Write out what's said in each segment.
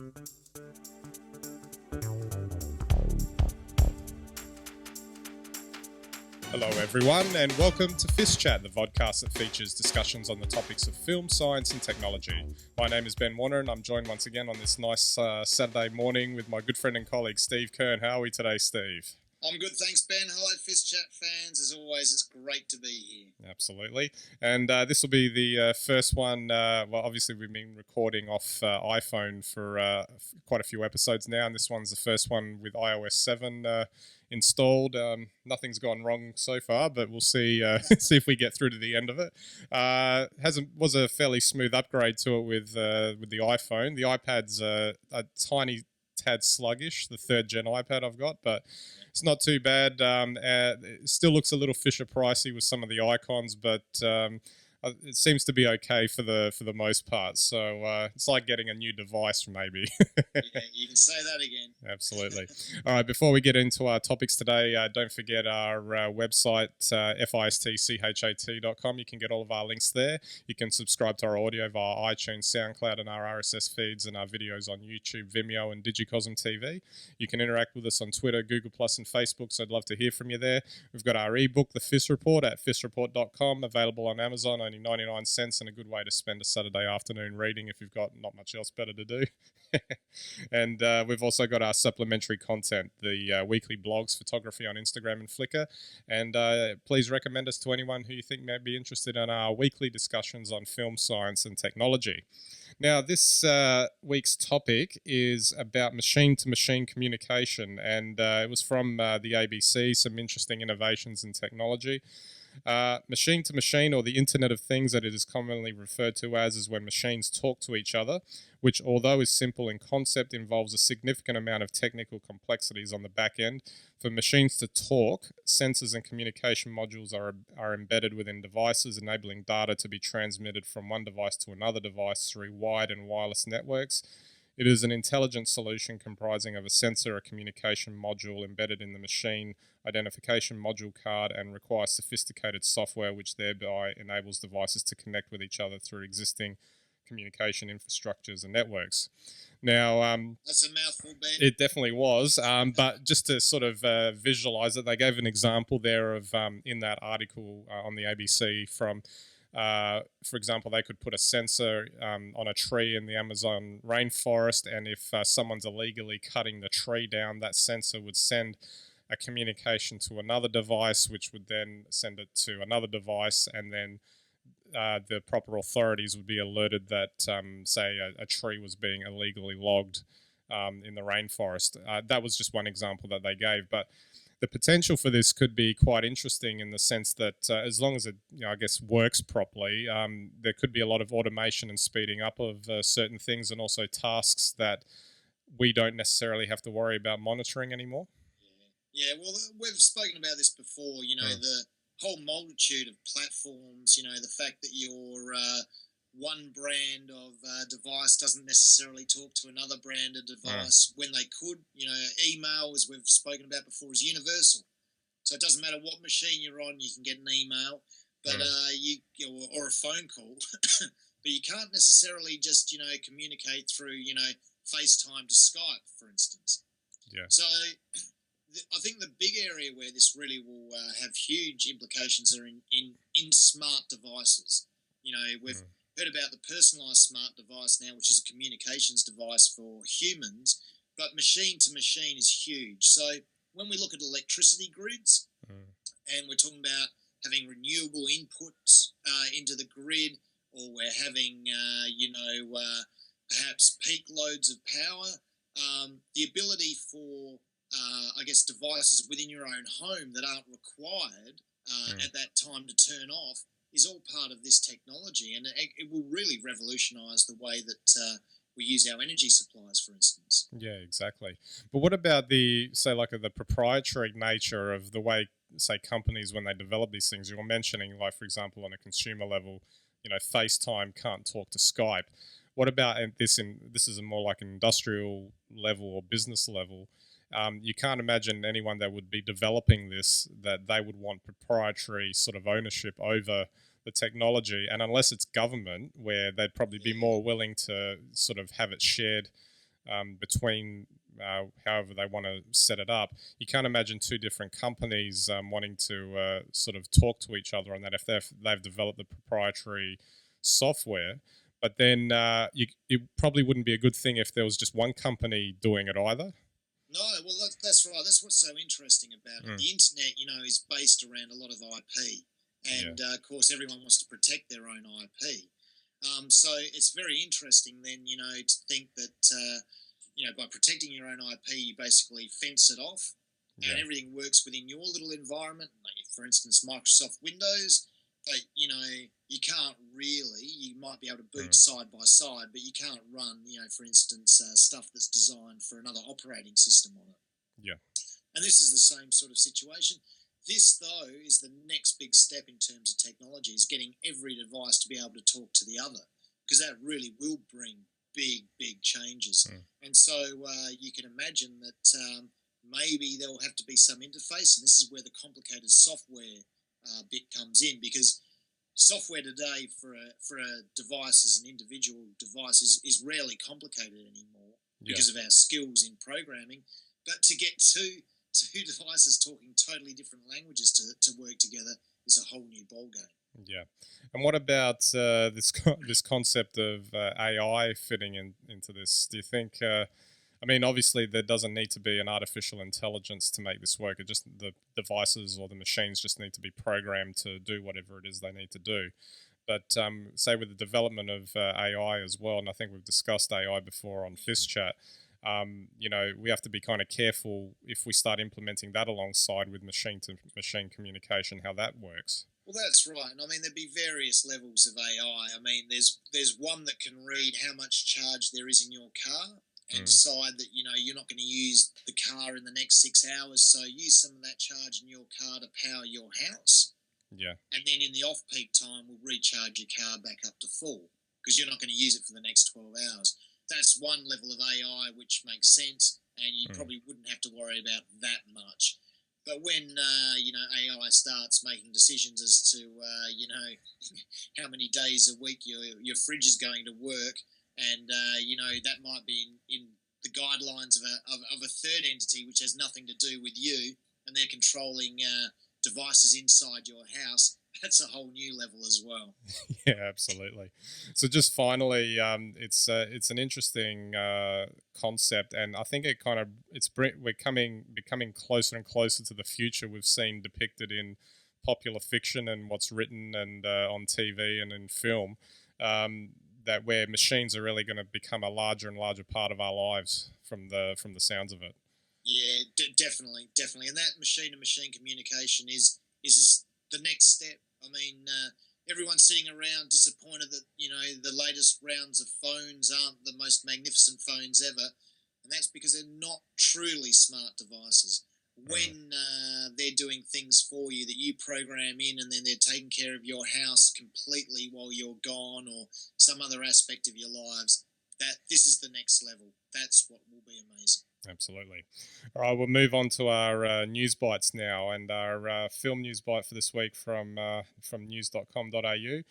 Hello everyone and welcome to FiST Chat, the vodcast that features discussions on the topics of film, science and technology. My name is Ben Warner and I'm joined once again on this nice Saturday morning with my good friend and colleague Steve Kern. How are we today, Steve? I'm good, thanks, Ben. Hello, FiST Chat fans. As always, it's great to be here. Absolutely. And this will be the first one. Well, obviously, we've been recording off iPhone for quite a few episodes now, and this one's the first one with iOS 7 installed. Nothing's gone wrong so far, but we'll see see if we get through to the end of it. Was a fairly smooth upgrade to it with the iPhone. The iPad's a tiny tad sluggish, the third gen iPad I've got, but it's not too bad. It still looks a little Fisher pricey with some of the icons, but it seems to be okay for the most part. So it's like getting a new device, maybe. Yeah, you can say that again. Absolutely. All right, before we get into our topics today, don't forget our website, FiSTChat.com. You can get all of our links there. You can subscribe to our audio via iTunes, SoundCloud, and our RSS feeds, and our videos on YouTube, Vimeo, and Digicosm TV. You can interact with us on Twitter, Google+, and Facebook, so I'd love to hear from you there. We've got our ebook, The FiST Report, at FistReport.com, available on Amazon, only 99 cents, and a good way to spend a Saturday afternoon reading if you've got not much else better to do. And we've also got our supplementary content, the weekly blogs, photography on Instagram and Flickr. And please recommend us to anyone who you think may be interested in our weekly discussions on film, science, and technology. Now, this week's topic is about machine-to-machine communication, and it was from the ABC, some interesting innovations in technology. Machine-to-machine, or the Internet of Things that it is commonly referred to as, is when machines talk to each other, which, although is simple in concept, involves a significant amount of technical complexities on the back end. For machines to talk, sensors and communication modules are embedded within devices, enabling data to be transmitted from one device to another device through wired and wireless networks. It is an intelligent solution comprising of a sensor, a communication module embedded in the machine identification module card, and requires sophisticated software which thereby enables devices to connect with each other through existing communication infrastructures and networks. Now, that's a mouthful, Ben. It definitely was, but just to sort of visualize it, they gave an example there of in that article on the ABC from for example, they could put a sensor on a tree in the Amazon rainforest, and if someone's illegally cutting the tree down, that sensor would send a communication to another device, which would then send it to another device, and then the proper authorities would be alerted that, say, a tree was being illegally logged in the rainforest. That was just one example that they gave, but the potential for this could be quite interesting in the sense that as long as it, I guess, works properly, there could be a lot of automation and speeding up of certain things, and also tasks that we don't necessarily have to worry about monitoring anymore. Yeah, well, we've spoken about this before, the whole multitude of platforms, the fact that your one brand of device doesn't necessarily talk to another brand of device when they could. Email, as we've spoken about before, is universal. So it doesn't matter what machine you're on, you can get an email, but or a phone call. But you can't necessarily just, communicate through, FaceTime to Skype, for instance. Yeah. So I think the big area where this really will have huge implications are in smart devices. We've heard about the personalised smart device now, which is a communications device for humans, but machine-to-machine is huge. So when we look at electricity grids, and we're talking about having renewable inputs into the grid, or we're having, perhaps peak loads of power, the ability for devices within your own home that aren't required at that time to turn off is all part of this technology, and it will really revolutionise the way that we use our energy supplies, for instance. Yeah, exactly. But what about the proprietary nature of the way, say, companies, when they develop these things, you were mentioning, like, for example, on a consumer level, FaceTime can't talk to Skype. What about this is a more like an industrial level or business level? You can't imagine anyone that would be developing this, that they would want proprietary sort of ownership over the technology. And unless it's government, where they'd probably be more willing to sort of have it shared between however they want to set it up. You can't imagine two different companies wanting to sort of talk to each other on that if they've developed the proprietary software. But then it probably wouldn't be a good thing if there was just one company doing it either. No, well, that's right. That's what's so interesting about it. The internet, is based around a lot of IP. And, of course, everyone wants to protect their own IP. So it's very interesting then, to think that, by protecting your own IP, you basically fence it off and everything works within your little environment. Like, for instance, Microsoft Windows, but, you can't really, you might be able to boot side by side, but you can't run, for instance, stuff that's designed for another operating system on it. Yeah. And this is the same sort of situation. This, though, is the next big step in terms of technology, is getting every device to be able to talk to the other, because that really will bring big, big changes. And so you can imagine that maybe there will have to be some interface, and this is where the complicated software bit comes in, because software today for a device as an individual device is rarely complicated anymore because of our skills in programming. But to get two devices talking totally different languages to work together is a whole new ballgame. Yeah. And what about this concept of AI fitting into this? Do you think, obviously there doesn't need to be an artificial intelligence to make this work. It just, the devices or the machines just need to be programmed to do whatever it is they need to do. But say with the development of AI as well, and I think we've discussed AI before on FiST Chat, we have to be kind of careful if we start implementing that alongside with machine-to-machine communication, how that works. Well, that's right. And there'd be various levels of AI. There's one that can read how much charge there is in your car and decide that, you're not going to use the car in the next 6 hours. So use some of that charge in your car to power your house. Yeah. And then in the off-peak time, we'll recharge your car back up to full because you're not going to use it for the next 12 hours. That's one level of AI which makes sense, and you probably wouldn't have to worry about that much. But when, AI starts making decisions as to, how many days a week your fridge is going to work, and, that might be in the guidelines of a third entity which has nothing to do with you, and they're controlling devices inside your house, that's a whole new level as well. Yeah, absolutely. So just finally, it's an interesting concept, and I think we're becoming closer and closer to the future we've seen depicted in popular fiction and what's written and on TV and in film. That where machines are really going to become a larger and larger part of our lives from the sounds of it. Yeah, definitely, and that machine-to-machine communication is the next step. Everyone's sitting around disappointed that, the latest rounds of phones aren't the most magnificent phones ever, and that's because they're not truly smart devices. When they're doing things for you that you program in, and then they're taking care of your house completely while you're gone, or some other aspect of your lives, this is the next level. That's what will be amazing. Absolutely. All right, we'll move on to our news bites now, and our film news bite for this week from news.com.au.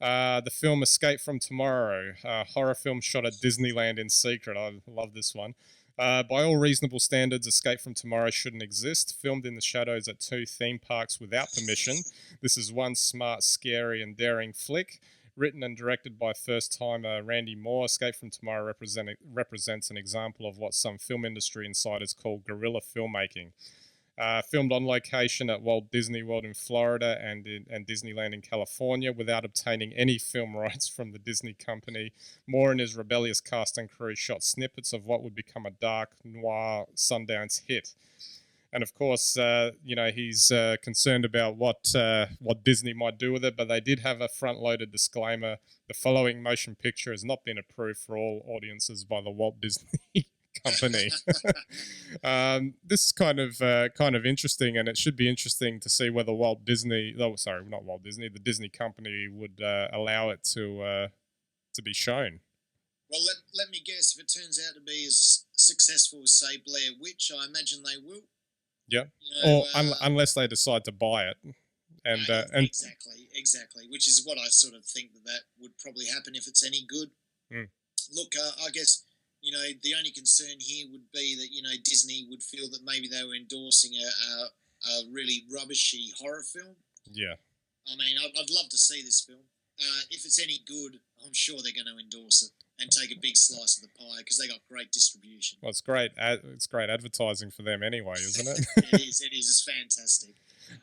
The film Escape from Tomorrow, a horror film shot at Disneyland in secret. I love this one. By all reasonable standards, Escape from Tomorrow shouldn't exist. Filmed in the shadows at 2 theme parks without permission. This is one smart, scary, and daring flick. Written and directed by first-timer Randy Moore, Escape from Tomorrow represents an example of what some film industry insiders call guerrilla filmmaking. Filmed on location at Walt Disney World in Florida and Disneyland in California without obtaining any film rights from the Disney company, Moore and his rebellious cast and crew shot snippets of what would become a dark, noir Sundance hit. And of course, he's concerned about what Disney might do with it, but they did have a front-loaded disclaimer: the following motion picture has not been approved for all audiences by the Walt Disney Company. This is kind of interesting, and it should be interesting to see whether the Disney Company would allow it to be shown. Well, let me guess. If it turns out to be as successful as, say, Blair Witch, I imagine they will. Yeah, unless they decide to buy it, and exactly, which is what I sort of think that would probably happen if it's any good. Look, I guess the only concern here would be that Disney would feel that maybe they were endorsing a really rubbishy horror film. Yeah. I mean, I'd love to see this film. If it's any good, I'm sure they're going to endorse it and take a big slice of the pie because they got great distribution. Well, it's great. It's great advertising for them anyway, isn't it? It is. It's fantastic.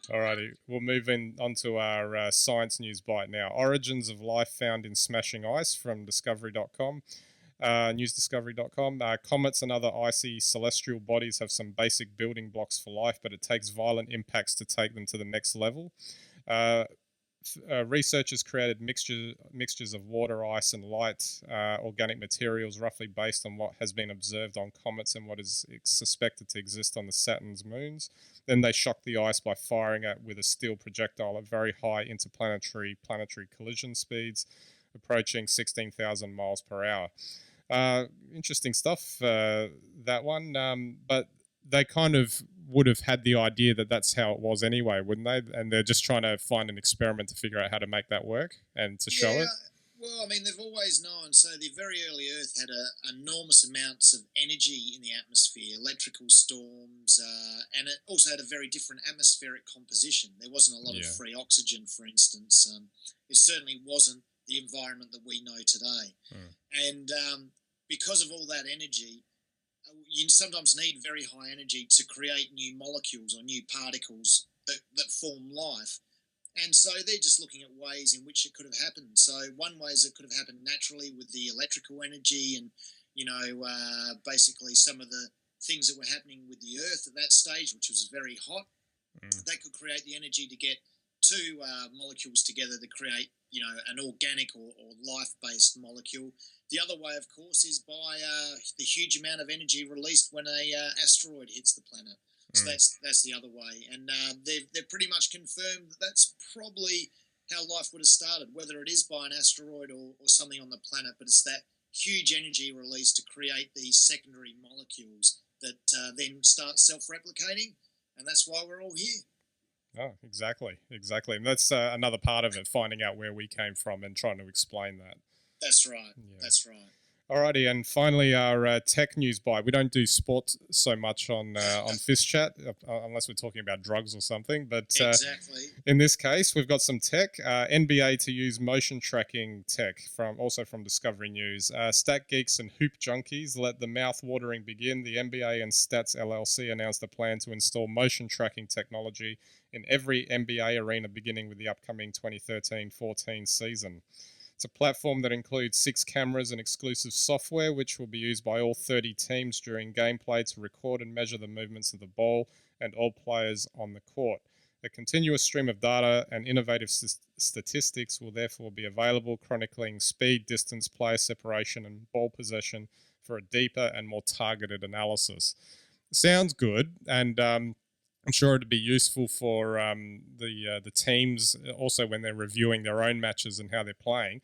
Alrighty, we'll move in onto our science news bite now. Origins of life found in smashing ice from discovery.com. Newsdiscovery.com. Comets and other icy celestial bodies have some basic building blocks for life, but it takes violent impacts to take them to the next level. Researchers created mixtures of water, ice, and light organic materials roughly based on what has been observed on comets and what is suspected to exist on the Saturn's moons. Then they shocked the ice by firing it with a steel projectile at very high interplanetary collision speeds, approaching 16,000 miles per hour. Interesting stuff, that one. But they kind of would have had the idea that that's how it was anyway, wouldn't they? And they're just trying to find an experiment to figure out how to make that work and to show it. Well, I mean, they've always known. So the very early Earth had enormous amounts of energy in the atmosphere, electrical storms, and it also had a very different atmospheric composition. There wasn't a lot of free oxygen, for instance. It certainly wasn't the environment that we know today. And because of all that energy, you sometimes need very high energy to create new molecules or new particles that form life. And so they're just looking at ways in which it could have happened. So one way is it could have happened naturally with the electrical energy and, basically some of the things that were happening with the Earth at that stage, which was very hot. That could create the energy to get two molecules together to create, an organic or life-based molecule. The other way, of course, is by the huge amount of energy released when a asteroid hits the planet. So that's the other way. And they've pretty much confirmed that that's probably how life would have started, whether it is by an asteroid or something on the planet, but it's that huge energy released to create these secondary molecules that then start self-replicating, and that's why we're all here. Oh, exactly. And that's another part of it, finding out where we came from and trying to explain that. That's right. Yeah. That's right. Alrighty, and finally our tech news bite. We don't do sport so much on FiST Chat, unless we're talking about drugs or something. But exactly. In this case, we've got some tech. NBA to use motion tracking tech from Discovery News. Stat geeks and hoop junkies, let the mouth-watering begin. The NBA and Stats LLC announced a plan to install motion tracking technology in every NBA arena beginning with the upcoming 2013-14 season. It's a platform that includes 6 cameras and exclusive software, which will be used by all 30 teams during gameplay to record and measure the movements of the ball and all players on the court. A continuous stream of data and innovative statistics will therefore be available, chronicling speed, distance, player separation, and ball possession for a deeper and more targeted analysis. Sounds good, and I'm sure it'd be useful for the teams also when they're reviewing their own matches and how they're playing.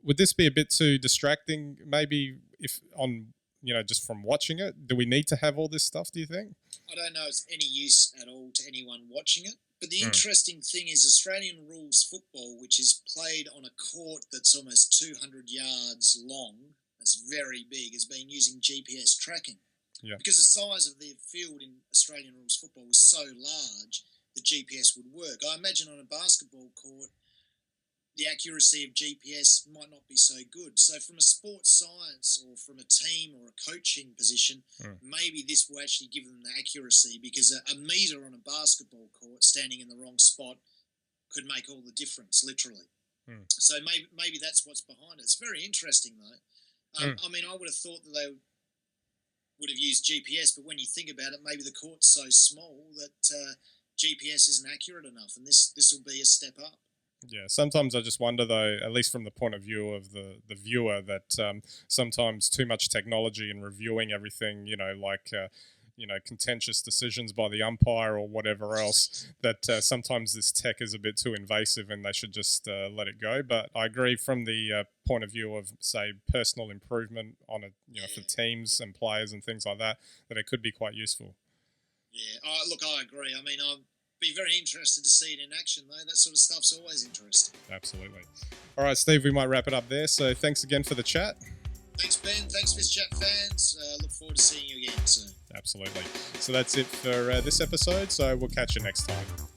Would this be a bit too distracting? Maybe just from watching it, do we need to have all this stuff? Do you think? I don't know if it's any use at all to anyone watching it. But the interesting thing is Australian rules football, which is played on a court that's almost 200 yards long, that's very big, has been using GPS tracking. Yeah. Because the size of the field in Australian rules football was so large, the GPS would work. I imagine on a basketball court, the accuracy of GPS might not be so good. So from a sports science or from a team or a coaching position, maybe this will actually give them the accuracy, because a metre on a basketball court standing in the wrong spot could make all the difference, literally. So maybe that's what's behind it. It's very interesting, though. I mean, I would have thought that they would have used GPS, but when you think about it, maybe the court's so small that GPS isn't accurate enough, and this will be a step up. Yeah, sometimes I just wonder, though, at least from the point of view of the viewer, that sometimes too much technology and reviewing everything, contentious decisions by the umpire or whatever else, that sometimes this tech is a bit too invasive and they should just let it go. But I agree from the point of view of, say, personal improvement on for teams and players and things like that it could be quite useful. Yeah, look, I agree. I mean, I'd be very interested to see it in action, though. That sort of stuff's always interesting. Absolutely. All right, Steve, we might wrap it up there. So thanks again for the chat. Thanks, Ben. Thanks, FiST Chat fans. Look forward to seeing you again soon. Absolutely. So that's it for this episode. So we'll catch you next time.